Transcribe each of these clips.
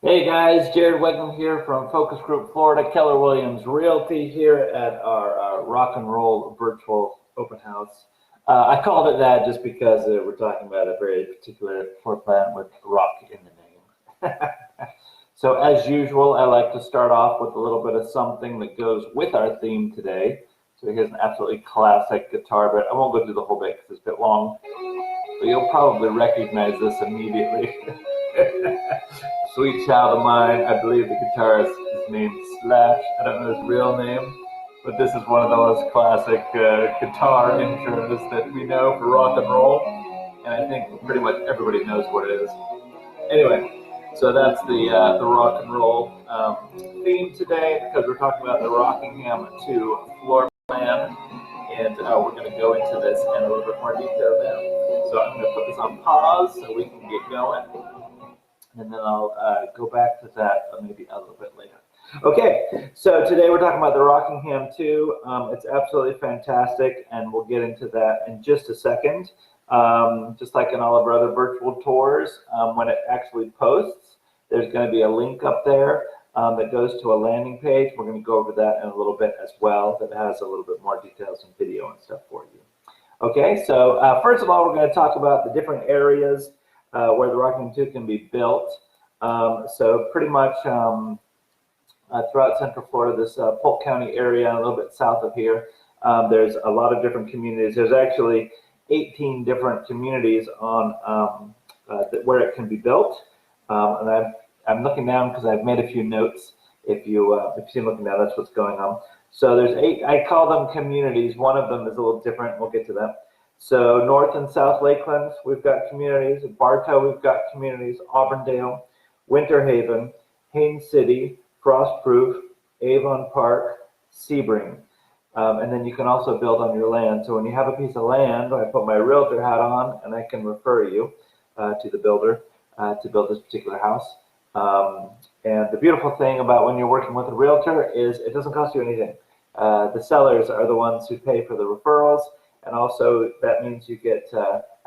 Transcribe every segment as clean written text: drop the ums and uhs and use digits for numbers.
Hey guys, Jared Weggeland here from Focus Group Florida, Keller Williams Realty here at our rock and roll virtual open house. I called it that just because we're talking about a very particular floor plan with rock in the name. So as usual, I like to start off with a little bit of something that goes with our theme today. So here's an absolutely classic guitar, but I won't go through the whole bit because it's a bit long, but you'll probably recognize this immediately. Sweet Child of Mine. I believe the guitarist is named Slash. I don't know his real name, but this is one of the most classic guitar intros that we know for rock and roll, and I think pretty much everybody knows what it is. Anyway, so that's the rock and roll theme today because we're talking about the Rockingham II floor plan, and we're going to go into this in a little bit more detail now. So I'm going to put this on pause so we can get going, and then I'll go back to that maybe a little bit later. Okay, so today we're talking about the Rockingham II. It's absolutely fantastic, and we'll get into that in just a second. Just like in all of our other virtual tours, when it actually posts, there's going to be a link up there that goes to a landing page. We're going to go over that in a little bit as well, that has a little bit more details and video and stuff for you. Okay, so first of all, we're going to talk about the different areas where the Rockingham II can be built. So pretty much throughout Central Florida, this Polk County area, a little bit south of here, there's a lot of different communities. There's actually 18 different communities on where it can be built. And I'm looking down because I've made a few notes. If you see me looking down, that's what's going on. So there's 8, I call them communities. One of them is a little different. We'll get to that. So North and South Lakeland, we've got communities. Bartow, we've got communities. Auburndale, Winter Haven, Haines City, Frostproof, Avon Park, Sebring. And then you can also build on your land. So when you have a piece of land, I put my realtor hat on and I can refer you to the builder to build this particular house. And the beautiful thing about when you're working with a realtor is it doesn't cost you anything. The sellers are the ones who pay for the referrals. And also that means you get,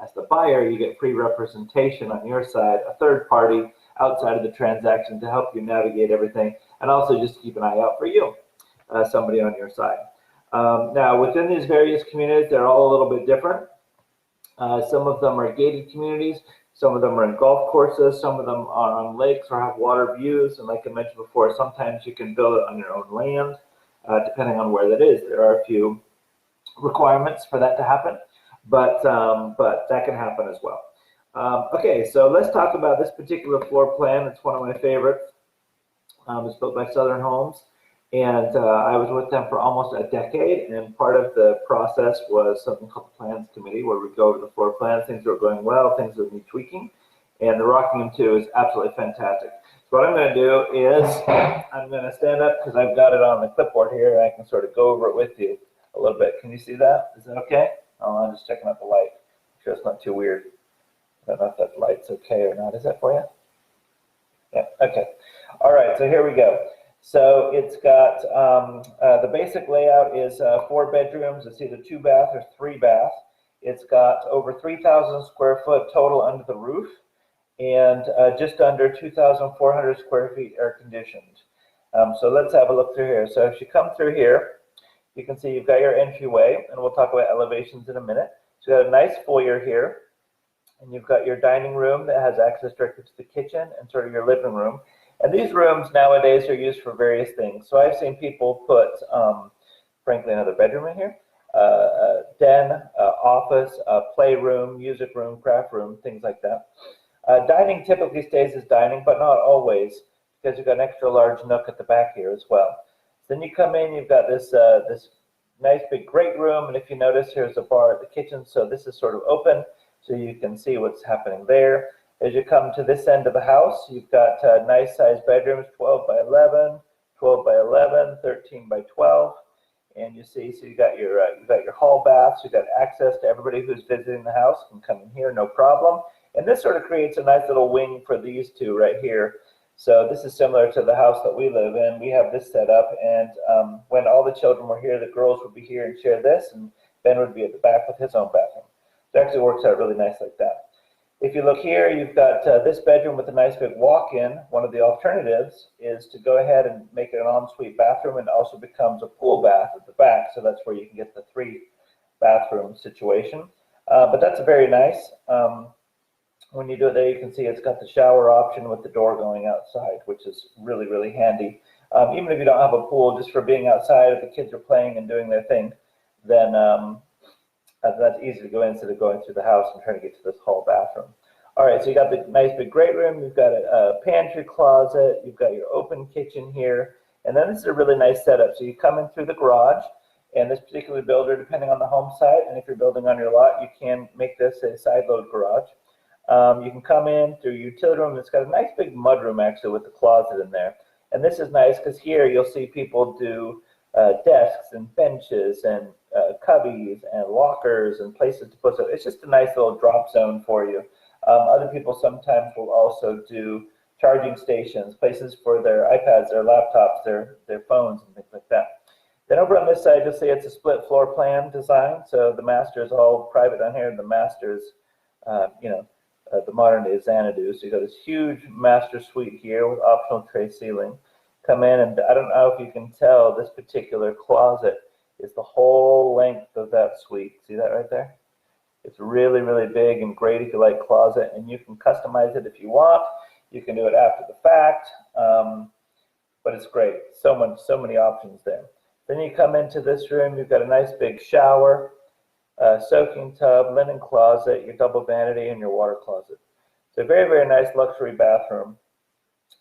as the buyer, you get free representation on your side, a third party outside of the transaction to help you navigate everything. And also just keep an eye out for you, somebody on your side. Now, within these various communities, they're all a little bit different. Some of them are gated communities. Some of them are in golf courses. Some of them are on lakes or have water views. And like I mentioned before, sometimes you can build it on your own land, depending on where that is. There are a few requirements for that to happen, but that can happen as well. Okay, so let's talk about this particular floor plan. It's one of my favorites. It's built by Southern Homes. And I was with them for almost a decade, and part of the process was something called the Plans Committee, where we go over the floor plans, things that are going well, things that need tweaking, and the Rockingham II is absolutely fantastic. So what I'm going to do is I'm going to stand up because I've got it on the clipboard here, and I can sort of go over it with you a little bit. Can you see that? Is that okay? Oh, I'm just checking out the light. Make sure it's not too weird. I don't know if that light's okay or not. Is that for you? Yeah, okay. All right, so here we go. So it's got, the basic layout is 4 bedrooms. It's either 2 bath or 3 bath. It's got over 3,000 square foot total under the roof and just under 2,400 square feet air conditioned. So let's have a look through here. So if you come through here, you can see you've got your entryway, and we'll talk about elevations in a minute. So you have a nice foyer here, and you've got your dining room that has access directly to the kitchen and sort of your living room. And these rooms nowadays are used for various things. So I've seen people put, frankly, another bedroom in here, den, office, playroom, music room, craft room, things like that. Dining typically stays as dining, but not always, because you've got an extra large nook at the back here as well. Then you come in, you've got this this nice big great room, and if you notice, here's a bar at the kitchen, so this is sort of open, so you can see what's happening there. As you come to this end of the house, you've got nice sized bedrooms, 12 by 11, 12 by 11, 13 by 12. And you see, so you've got your hall baths, you've got access to everybody who's visiting the house can come in here, no problem. And this sort of creates a nice little wing for these two right here. So this is similar to the house that we live in. We have this set up, and when all the children were here, the girls would be here and share this, and Ben would be at the back with his own bathroom. It actually works out really nice like that. If you look here, you've got this bedroom with a nice big walk-in. One of the alternatives is to go ahead and make it an ensuite bathroom, and it also becomes a pool bath at the back, so that's where you can get the 3-bathroom situation. But that's very nice. When you do it there, you can see it's got the shower option with the door going outside, which is really, really handy. Even if you don't have a pool, just for being outside, if the kids are playing and doing their thing, then that's easy to go in instead of going through the house and trying to get to this hall bathroom. All right, so you got the nice big great room, you've got a pantry closet, you've got your open kitchen here, and then this is a really nice setup. So you come in through the garage, and this particular builder, depending on the home site, and if you're building on your lot, you can make this a side load garage. You can come in through your utility room. It's got a nice big mudroom actually with the closet in there. And this is nice because here you'll see people do desks and benches and cubbies and lockers and places to put stuff. It's just a nice little drop zone for you. Other people sometimes will also do charging stations, places for their iPads, their laptops, their phones, and things like that. Then over on this side, you'll see it's a split floor plan design. So the master is all private on here. The master is, the modern day Xanadu. So you got this huge master suite here with optional tray ceiling. Come in, and I don't know if you can tell, this particular closet is the whole length of that suite. See that right there? It's really, really big and great if you like closet, and you can customize it if you want. You can do it after the fact, but it's great. So many options there. Then you come into this room, you've got a nice big shower, soaking tub, linen closet, your double vanity, and your water closet. So very, very nice luxury bathroom.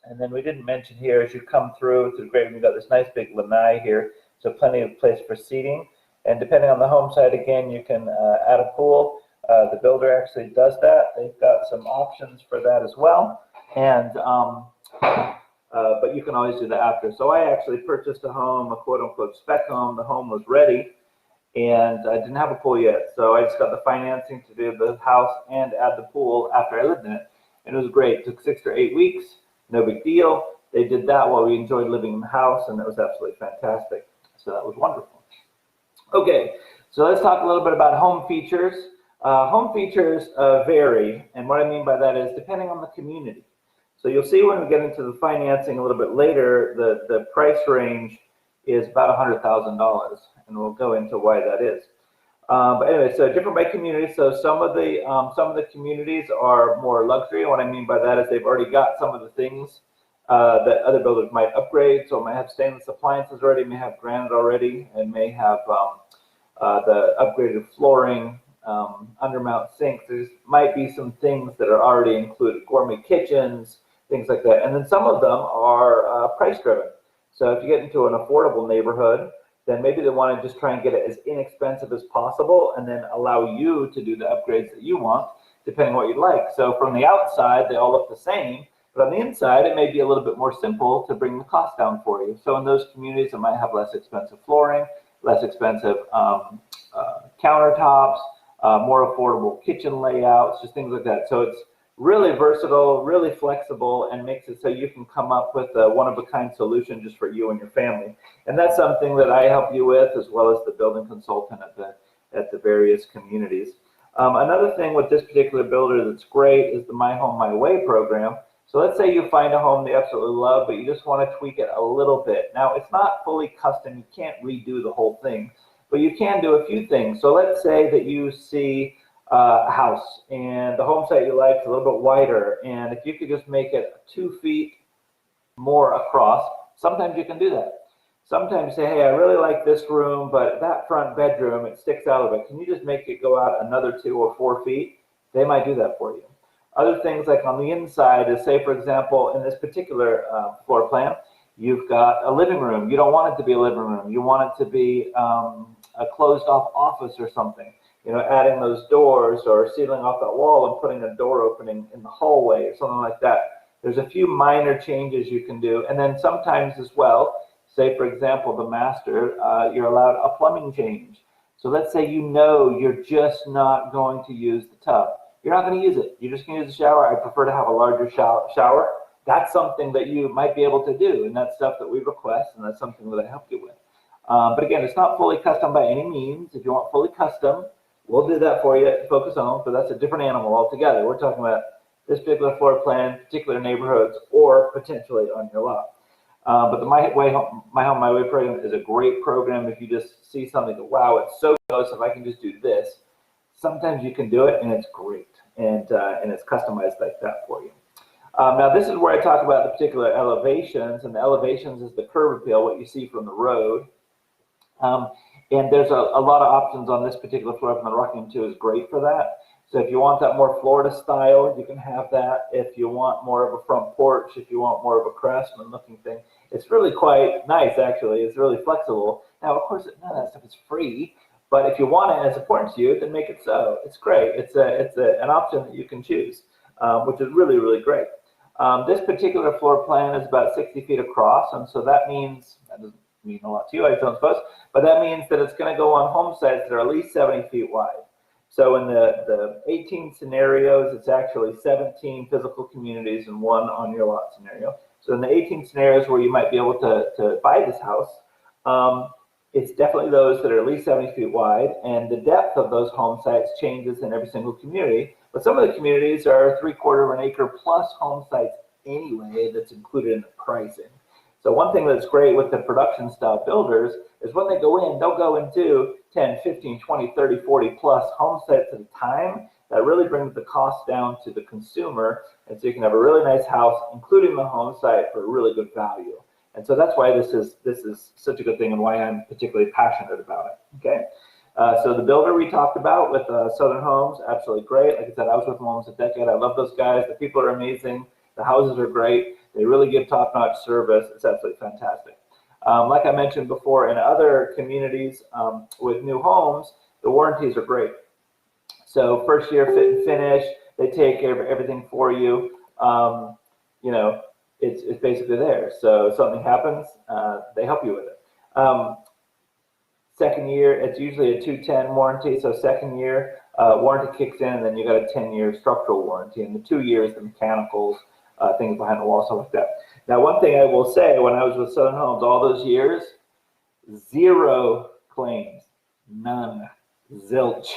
And then we didn't mention here, as you come through the great room, you've got this nice big lanai here, so plenty of place for seating. And depending on the home site, again, you can add a pool. The builder actually does that. They've got some options for that as well. And but you can always do that after. So I actually purchased a home, a quote-unquote spec home. The home was ready, and I didn't have a pool yet. So I just got the financing to do the house and add the pool after I lived in it. And it was great. It took 6 to 8 weeks. No big deal. They did that while we enjoyed living in the house, and it was absolutely fantastic. So that was wonderful. Okay, so let's talk a little bit about home features. Home features vary, and what I mean by that is depending on the community. So you'll see when we get into the financing a little bit later, the price range is about $100,000, and we'll go into why that is. But anyway, so different by community. So some of the communities are more luxury. And what I mean by that is they've already got some of the things that other builders might upgrade. So it might have stainless appliances already, may have granite already, and may have the upgraded flooring, undermount sinks. There might be some things that are already included, gourmet kitchens, things like that. And then some of them are price driven. So if you get into an affordable neighborhood, then maybe they want to just try and get it as inexpensive as possible and then allow you to do the upgrades that you want, depending on what you like. So from the outside, they all look the same, but on the inside, it may be a little bit more simple to bring the cost down for you. So in those communities, it might have less expensive flooring, less expensive countertops, more affordable kitchen layouts, just things like that. So it's really versatile, really flexible, and makes it so you can come up with a one-of-a-kind solution just for you and your family. And that's something that I help you with, as well as the building consultant at the various communities. Another thing with this particular builder that's great is the My Home, My Way program. So let's say you find a home they absolutely love, but you just want to tweak it a little bit. Now, it's not fully custom. You can't redo the whole thing, but you can do a few things. So let's say that you see a house and the home site you like is a little bit wider, and if you could just make it 2 feet more across, sometimes you can do that. Sometimes you say, hey, I really like this room, but that front bedroom, it sticks out a bit. Can you just make it go out another 2 or 4 feet? They might do that for you. Other things like on the inside is, say, for example, in this particular floor plan, you've got a living room. You don't want it to be a living room. You want it to be a closed off office or something. You know, adding those doors or sealing off that wall and putting a door opening in the hallway or something like that. There's a few minor changes you can do. And then sometimes as well, say, for example, the master, you're allowed a plumbing change. So let's say you know you're just not going to use the tub. You're not going to use it. You're just going to use the shower. I prefer to have a larger shower. That's something that you might be able to do, and that's stuff that we request, and that's something that I help you with. But again, it's not fully custom by any means. If you want fully custom, We'll do that for you at Focus Home, but that's a different animal altogether. We're talking about this particular floor plan, particular neighborhoods, or potentially on your lot. But the My Home, My Way program is a great program. If you just see something that, wow, it's so close, if I can just do this, sometimes you can do it, and it's great, and it's customized like that for you. Now, this is where I talk about the particular elevations, and the elevations is the curb appeal, what you see from the road. And there's a lot of options on this particular floor plan. The Rockingham II is great for that. So if you want that more Florida style, you can have that. If you want more of a front porch, if you want more of a craftsman looking thing, it's really quite nice, actually. It's really flexible. Now, of course, none of that stuff is free, but if you want it and it's important to you, then make it so. It's great. It's an option that you can choose, which is really, really great. This particular floor plan is about 60 feet across, and so that means, that doesn't mean a lot to you, I don't suppose, but that means that it's going to go on home sites that are at least 70 feet wide. So in the 18 scenarios, it's actually 17 physical communities and one on your lot scenario. So in the 18 scenarios where you might be able to buy this house, it's definitely those that are at least 70 feet wide, and the depth of those home sites changes in every single community. But some of the communities are 3/4 of an acre plus home sites anyway, that's included in the pricing. So one thing that's great with the production style builders is when they go in, they'll go into 10, 15, 20, 30, 40 plus home sites at a time. That really brings the cost down to the consumer. And so you can have a really nice house, including the home site, for a really good value. And so that's why this is such a good thing and why I'm particularly passionate about it. Okay. So the builder we talked about with Southern Homes, absolutely great. Like I said, I was with them almost a decade. I love those guys. The people are amazing. The houses are great. They really give top-notch service. It's absolutely fantastic. Like I mentioned before, in other communities with new homes, the warranties are great. So first year fit and finish, they take care of everything for you. You know, it's basically there. So if something happens, they help you with it. Second year, it's usually a 2-10 warranty. So second year, warranty kicks in, and then you got a 10-year structural warranty. And the 2 years, the mechanicals, things behind the wall, stuff like that. Now, one thing I will say, when I was with Southern Homes all those years, 0 claims, none, zilch,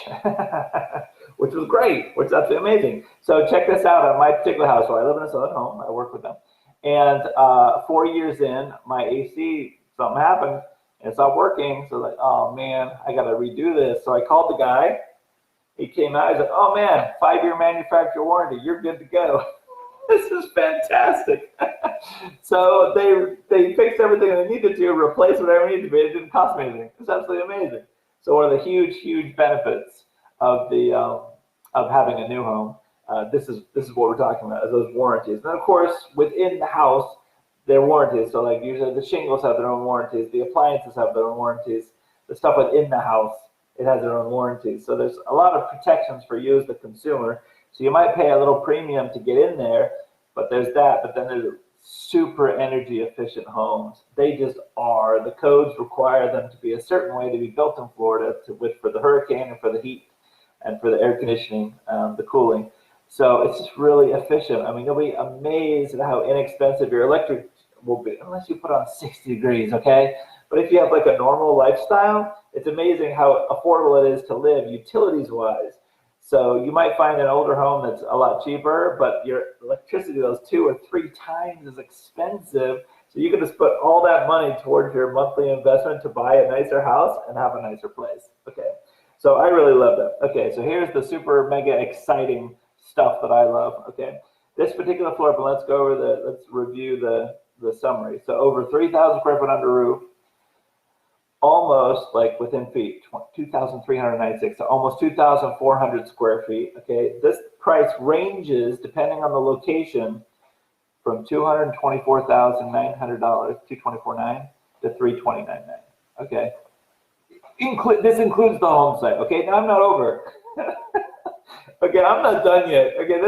which was great, which is absolutely amazing. So check this out on my particular house. So I live in a Southern Home, I work with them. And 4 years in, my AC, something happened, and it stopped working. So like, oh man, I got to redo this. So I called the guy. He came out. He said, oh man, 5-year manufacturer warranty. You're good to go. This is fantastic. So they fixed everything they needed to, replaced whatever needed to be. It didn't cost me anything. It's absolutely amazing. So one of the huge benefits of the of having a new home, this is what we're talking about, is those warranties. And of course, within the house, there are warranties. So like usually the shingles have their own warranties, the appliances have their own warranties, the stuff within the house, it has their own warranties. So there's a lot of protections for you as the consumer. So you might pay a little premium to get in there, but there's that. But then there's super energy efficient homes. They just are. The codes require them to be a certain way to be built in Florida for the hurricane and for the heat and for the air conditioning, the cooling. So it's just really efficient. I mean, you'll be amazed at how inexpensive your electric will be, unless you put on 60 degrees, okay? But if you have like a normal lifestyle, it's amazing how affordable it is to live utilities-wise. So you might find an older home that's a lot cheaper, but your electricity bill is 2 or 3 times as expensive. So you can just put all that money towards your monthly investment to buy a nicer house and have a nicer place. Okay, so I really love that. Okay, so here's the super mega exciting stuff that I love. Okay, this particular floor plan, let's review the summary. So over 3,000 square foot under roof, almost like within feet, 2,396, so almost 2,400 square feet. Okay, this price ranges depending on the location from $224,900, $224,900 to $329,900. Okay, this includes the home site. Okay, now I'm not over. Okay, I'm not done yet. Okay,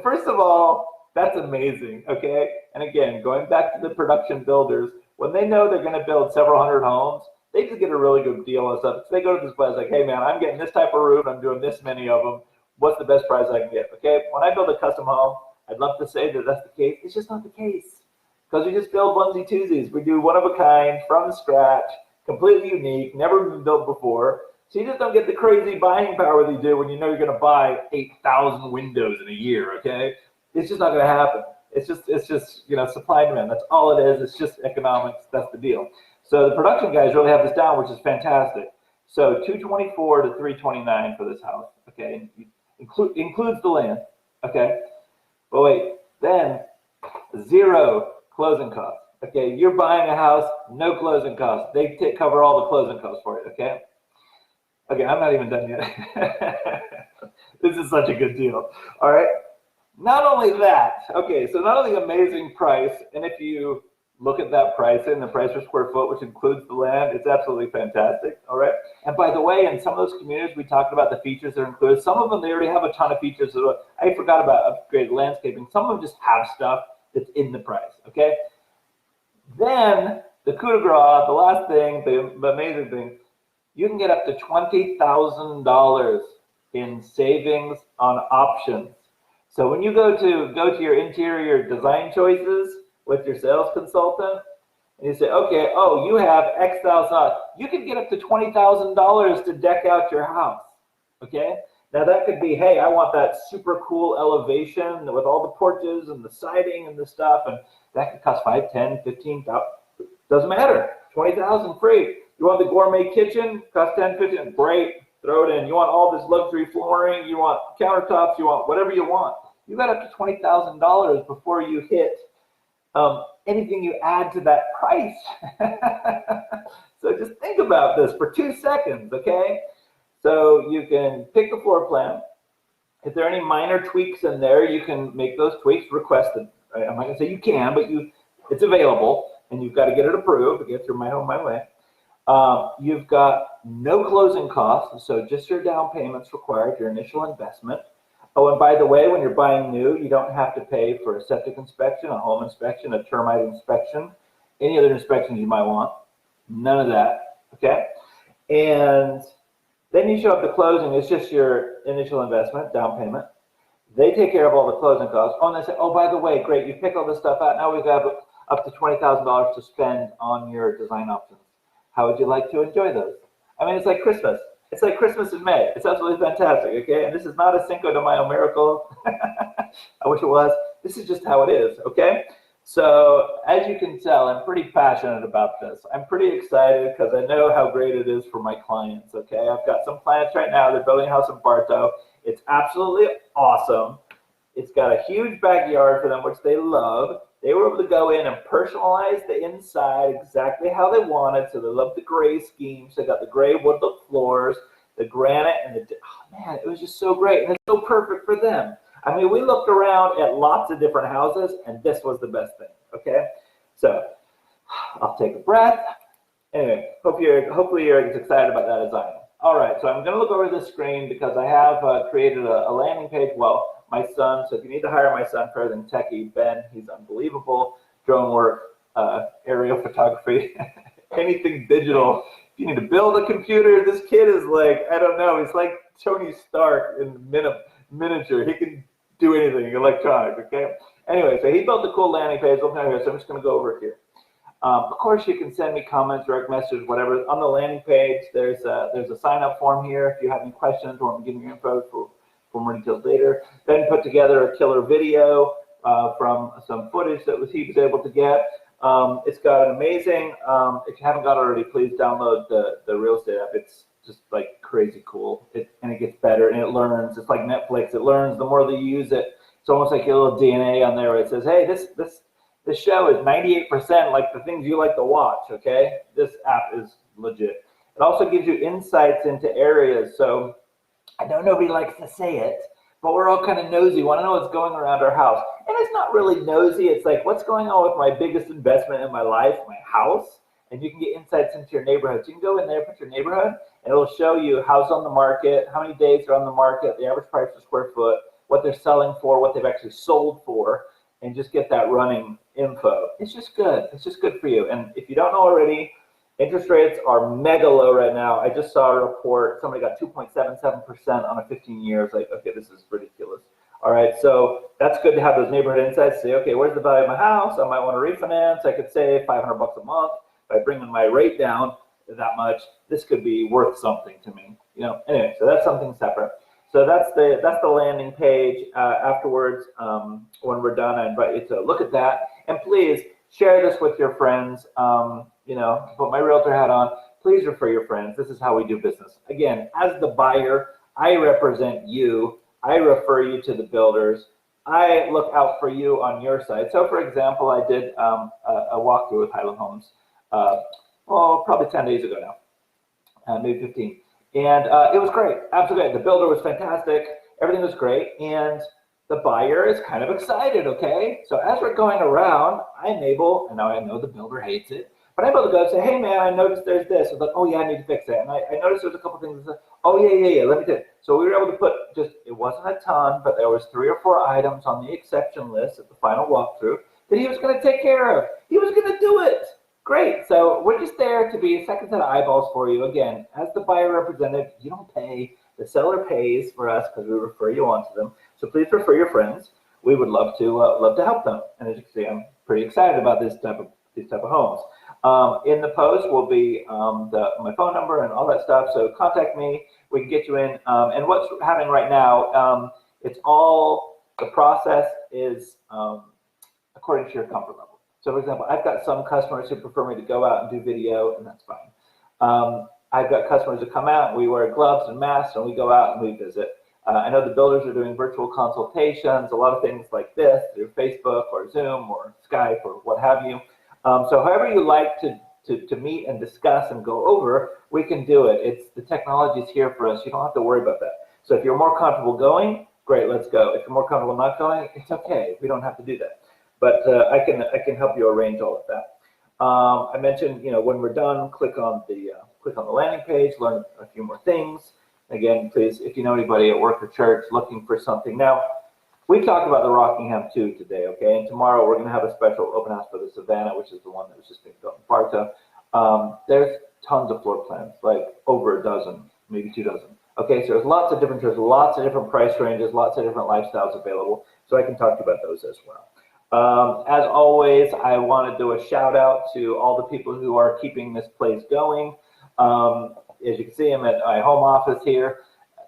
first of all, that's amazing. Okay, and again, going back to the production builders, when they know they're going to build several hundred homes, they just get a really good deal on stuff. So they go to this place like, hey man, I'm getting this type of roof, I'm doing this many of them. What's the best price I can get? Okay, when I build a custom home, I'd love to say that that's the case. It's just not the case, because we just build onesie twosies. We do one of a kind from scratch, completely unique, never been built before. So you just don't get the crazy buying power that you do when you know you're going to buy 8,000 windows in a year, okay? It's just not going to happen. It's just, you know, supply and demand. That's all it is. It's just economics. That's the deal. So the production guys really have this down, which is fantastic. So 224 to 329 for this house, okay? Includes the land, okay? But wait, then 0 closing costs. Okay, you're buying a house, no closing costs. They cover all the closing costs for you, okay? Okay, I'm not even done yet. This is such a good deal, all right? Not only that, okay, so not only amazing price, and if you look at that pricing, the price per square foot, which includes the land, it's absolutely fantastic, all right? And by the way, in some of those communities, we talked about the features that are included. Some of them, they already have a ton of features. I forgot about upgraded landscaping. Some of them just have stuff that's in the price, okay? Then the coup de grace, the last thing, the amazing thing, you can get up to $20,000 in savings on options. So when you go to your interior design choices with your sales consultant, and you say, okay, oh, you have X thousand, you can get up to $20,000 to deck out your house, okay? Now that could be, hey, I want that super cool elevation with all the porches and the siding and the stuff, and that could cost 5, 10, 15,000, doesn't matter, 20,000 free. You want the gourmet kitchen, cost 10, 15, great, throw it in. You want all this luxury flooring, you want countertops, you want whatever you want. You got up to $20,000 before you hit anything you add to that price. So just think about this for 2 seconds, okay? So you can pick the floor plan. If there are any minor tweaks in there, you can make those tweaks requested. Right? I'm not gonna say you can, but it's available, and you've got to get it approved to get through My Home, My Way. You've got no closing costs, so just your down payments required, your initial investment. Oh, and by the way, when you're buying new, you don't have to pay for a septic inspection, a home inspection, a termite inspection, any other inspections you might want. None of that, okay? And then you show up to closing. It's just your initial investment, down payment. They take care of all the closing costs. Oh, and they say, oh, by the way, great, you pick all this stuff out. Now we've got up to $20,000 to spend on your design options. How would you like to enjoy those? I mean, it's like Christmas. It's like Christmas in May. It's absolutely fantastic, okay? And this is not a Cinco de Mayo miracle. I wish it was. This is just how it is, okay? So as you can tell, I'm pretty passionate about this. I'm pretty excited because I know how great it is for my clients, okay? I've got some clients right now. They're building a house in Bartow. It's absolutely awesome. It's got a huge backyard for them, which they love. They were able to go in and personalize the inside exactly how they wanted. So they love the gray scheme. So they got the gray wood look floors, the granite, and oh man, it was just so great. And it's so perfect for them. I mean, we looked around at lots of different houses, and this was the best thing, okay? So I'll take a breath. Anyway, hopefully you're as excited about that as I am. All right, so I'm going to look over the screen because I have created a landing page. Well, my son, so if you need to hire my son for everything techie, Ben, he's unbelievable. Drone work, aerial photography, anything digital. If you need to build a computer, this kid is like, I don't know, he's like Tony Stark in miniature. He can do anything electronic, okay? Anyway, so he built a cool landing page. Look down here, so I'm just going to go over here. Of course, you can send me comments, direct messages, whatever. On the landing page, there's a sign-up form here. If you have any questions or want to give me your info for more details later. Ben put together a killer video from some footage that he was able to get. It's got an amazing, if you haven't got it already, please download the real estate app. It's just like crazy cool. And it gets better and it learns. It's like Netflix. It learns the more that you use it. It's almost like your little DNA on there where it says, hey, this show is 98% like the things you like to watch, okay? This app is legit. It also gives you insights into areas. So I know nobody likes to say it, but we're all kind of nosy. We want to know what's going around our house. And it's not really nosy. It's like, what's going on with my biggest investment in my life, my house? And you can get insights into your neighborhood. So you can go in there, put your neighborhood, and it'll show you how's on the market, how many days are on the market, the average price per square foot, what they're selling for, what they've actually sold for, and just get that running info. It's just good. It's just good for you. And if you don't know already, interest rates are mega low right now. I just saw a report. Somebody got 2.77% on a 15-year. It's like, okay, this is ridiculous. All right, so that's good to have those neighborhood insights. Say, okay, where's the value of my house? I might want to refinance. I could save $500 a month by bringing my rate down. that much. This could be worth something to me. Anyway, so that's something separate. So that's the landing page. Afterwards, when we're done, I invite you to look at that, and please share this with your friends. Put my realtor hat on. Please refer your friends. This is how we do business. Again, as the buyer, I represent you. I refer you to the builders. I look out for you on your side. So, for example, I did a walkthrough with Highland Homes, probably 10 days ago now, maybe 15. And it was great, absolutely great. The builder was fantastic. Everything was great. And the buyer is kind of excited, okay? So as we're going around, I'm able, and now I know the builder hates it, but I'm able to go and say, hey, man, I noticed there's this. It's like, oh, yeah, I need to fix that. And I noticed there's a couple things. That said, oh, yeah, let me do it. So we were able to put it wasn't a ton, but there was 3 or 4 items on the exception list at the final walkthrough that he was going to take care of. He was going to do it. Great. So we're just there to be a second set of eyeballs for you. Again, as the buyer representative, you don't pay. The seller pays for us because we refer you on to them. So please refer your friends. We would love to help them. And as you can see, I'm pretty excited about these type of homes. In the post will be my phone number and all that stuff. So contact me. We can get you in. And what's happening right now? It's all the process is according to your comfort level. So, for example, I've got some customers who prefer me to go out and do video, and that's fine. I've got customers who come out, and we wear gloves and masks, and we go out and we visit. I know the builders are doing virtual consultations, a lot of things like this through Facebook or Zoom or Skype or what have you. So however you like to meet and discuss and go over, we can do it. The technology is here for us. You don't have to worry about that. So if you're more comfortable going, great, let's go. If you're more comfortable not going, it's okay. We don't have to do that. But I can help you arrange all of that. I mentioned, when we're done, click on the landing page, learn a few more things. Again, please, if you know anybody at work or church looking for something. Now, we talked about the Rockingham II today, okay? And tomorrow we're going to have a special open house for the Savannah, which is the one that was just being built in Bartow. There's tons of floor plans, like over a dozen, maybe 2 dozen. Okay, so there's lots of different price ranges, lots of different lifestyles available. So I can talk to you about those as well. As always, I want to do a shout out to all the people who are keeping this place going. As you can see, I'm at my home office here.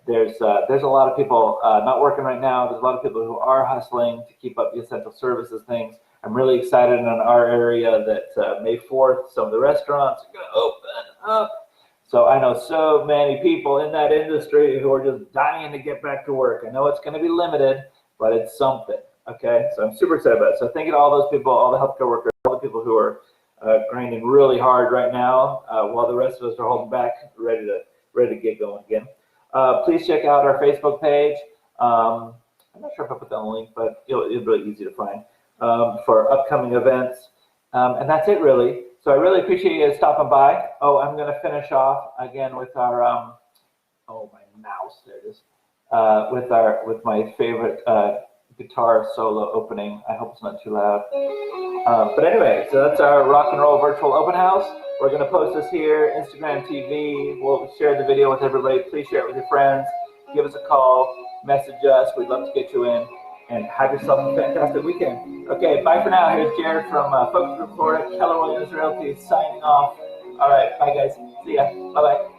There's a lot of people not working right now. There's a lot of people who are hustling to keep up the essential services things. I'm really excited in our area that May 4th, some of the restaurants are going to open up. So I know so many people in that industry who are just dying to get back to work. I know it's going to be limited, but it's something. Okay, so I'm super excited about it. So thank you to all those people, all the healthcare workers, all the people who are grinding really hard right now, while the rest of us are holding back, ready to get going again. Please check out our Facebook page. I'm not sure if I put down the link, but it's really easy to find for upcoming events. And that's it, really. So I really appreciate you stopping by. Oh, I'm going to finish off again with our oh, my mouse, there it is. With my favorite guitar solo opening. I hope it's not too loud. But anyway, so that's our rock and roll virtual open house. We're going to post this here, Instagram TV. We'll share the video with everybody. Please share it with your friends. Give us a call. Message us. We'd love to get you in. And have yourself a fantastic weekend. Okay, bye for now. Here's Jared from Focus Group Florida, Keller Williams Realty signing off. All right, bye guys. See ya. Bye-bye.